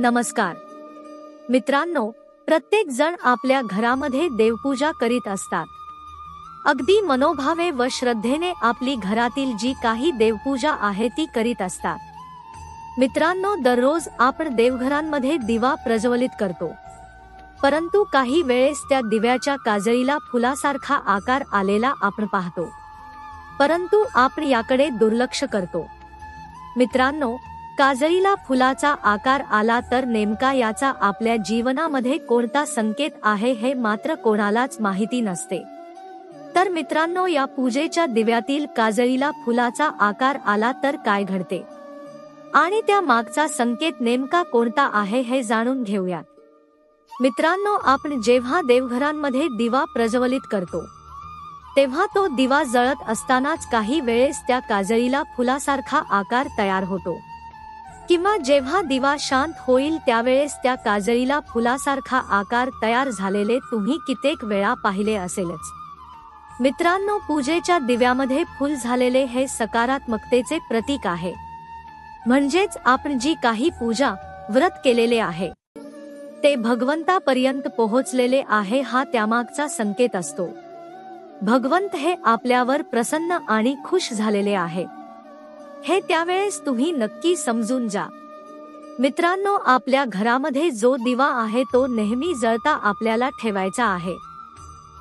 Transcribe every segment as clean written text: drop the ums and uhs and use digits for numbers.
नमस्कार मित्रांनो, प्रत्येक जण आपल्या घरामध्ये देवपूजा करीत असतात। अगदी मनोभावे व श्रद्धेने आपली घरातील जी काही देवपूजा आहे ती करीत असतात। मित्रांनो, दररोज आपण देवघरांमध्ये दिवा प्रज्वलित करतो, परंतु काही वेळेस त्या दिव्याच्या काजळीला फुलासारखा आकार आलेला आपण पाहतो, परंतु आपण याकडे दुर्लक्ष करतो। मित्रांनो, काजळीला फुलाचा आकार आला तर नेमका याचा आपल्या जीवनामध्ये कोणता संकेत आहे हे मात्र कोणालाच माहिती नसते। तर मित्रांनो, या पूजेच्या दिव्यातील काजळीला फुलाचा आकार आला तर काय घडते आणि त्या मागचा संकेत नेमका कोणता आहे हे जाणून घेऊयात। मित्रांनो, आपण जेव्हा देवघरांमध्ये दिवा प्रज्वलित करतो तेव्हा तो दिवा जळत असतानाच काही वेळेस त्या काजळीला फुलासारखा आकार तयार होतो, किंवा जेव्हा दिवा शांत होईल त्यावेळेस त्या काजळीला फुलासारखा आकार तयार झालेले तुम्ही कित्येक वेळा पाहिले असेलच। मित्रांनो, पूजेच्या दिव्यामध्ये फुल झालेले हे सकारात्मकतेचे प्रतीक आहे, म्हणजेच आपण जी काही पूजा व्रत केलेले आहे ते भगवंतापर्यंत पोहोचलेले आहे हा त्यामागचा संकेत असतो। भगवंत हे आपल्यावर प्रसन्न आणि खुश झालेले आहे हे त्यावेळेस तुम्ही नक्की समजून जा। मित्रांनो, आपल्या घरामध्ये जो दिवा आहे तो नेहमी जळता आपल्याला ठेवायचा आहे।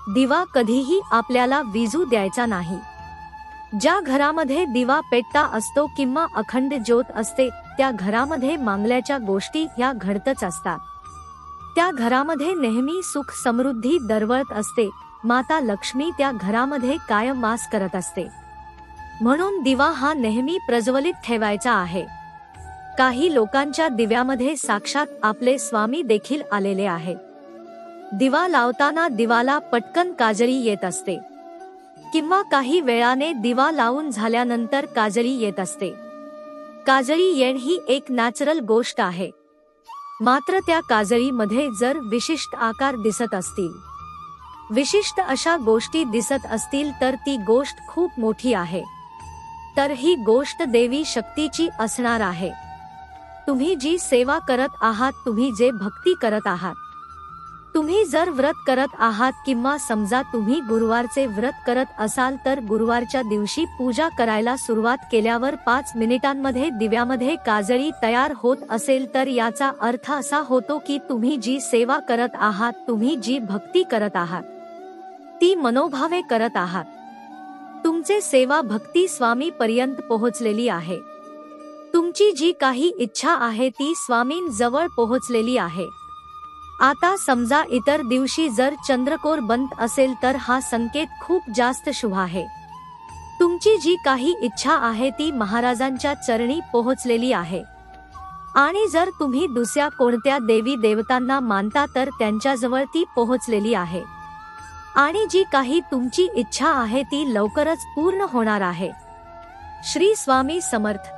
दिवा कधीही आपल्याला विझू द्यायचा नाही। ज्या घरामध्ये दिवा पेटता असतो किंवा अखंड ज्योत असते त्या घरामध्ये मांगल्याच्या गोष्टी ह्या घडतच असतात। त्या घरामध्ये नेहमी सुख समृद्धी दरवळत असते। माता लक्ष्मी त्या घरामध्ये कायम वास करत असते, म्हणून दिवा हा नेहमी प्रज्वलित ठेवायचा आहे। काही लोकांच्या दिव्यामध्ये साक्षात आपले स्वामी देखील आलेले आहे। दिवा लावताना दिवाला पटकन काजळी येत असते, किंवा काही वेळाने दिवा लावून झाल्यानंतर काजळी येत असते। काजळी येण ही एक नॅचरल गोष्ट आहे, मात्र त्या काजळीमध्ये जर विशिष्ट आकार दिसत असतील, विशिष्ट अशा गोष्टी दिसत असतील तर ती गोष्ट खूप मोठी आहे। तर ही गोष्ट देवी शक्तीची असणार आहे। तुम्ही जी सेवा करत आहात, तुम्ही जे भक्ती करत आहात, तुम्ही जर व्रत करत आहात किंवा समजा तुम्ही गुरुवारचे व्रत करत असाल तर गुरुवारच्या दिवशी पूजा करायला सुरुवात केल्यावर 5 मिनिटांमध्ये दिव्यामध्ये काजळी तयार होत असेल तर याचा अर्थ असा होतो की तुम्ही जी सेवा करत आहात, तुम्ही जी भक्ती करत आहात ती मनोभावे करत आहात। तुमचे सेवा भक्ती स्वामी पर्यंत पोहोचलेली आहे। तुमची जी काही इच्छा आहे ती स्वामींजवळ पोहोचलेली आहे। आता समजा इतर दिवशी जर चंद्रकोर बंद असेल तर हा संकेत खूप जास्त शुभ आहे। तुमची जी काही इच्छा आहे ती महाराजांच्या चरणी पोहोचलेली आहे, आणि जर तुम्ही दुसऱ्या कोणत्या देवी देवतांना मानता तर त्यांच्याजवळ ती पोहोचलेली आहे, आणि जी काही तुमची इच्छा आहे ती लवकरच पूर्ण होणार आहे। श्री स्वामी समर्थ।